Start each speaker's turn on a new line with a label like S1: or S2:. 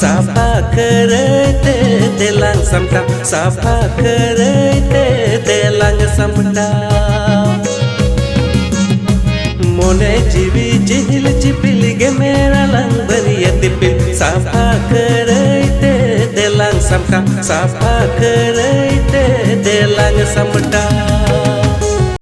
S1: साफा करते देलांग समटा साफा करते देलांग समटा मोने जीवी जिहिल चिपिल गे मेरा लंग बरिया तिपिल साफा करते देलांग समटा साफा करते देलांग समटा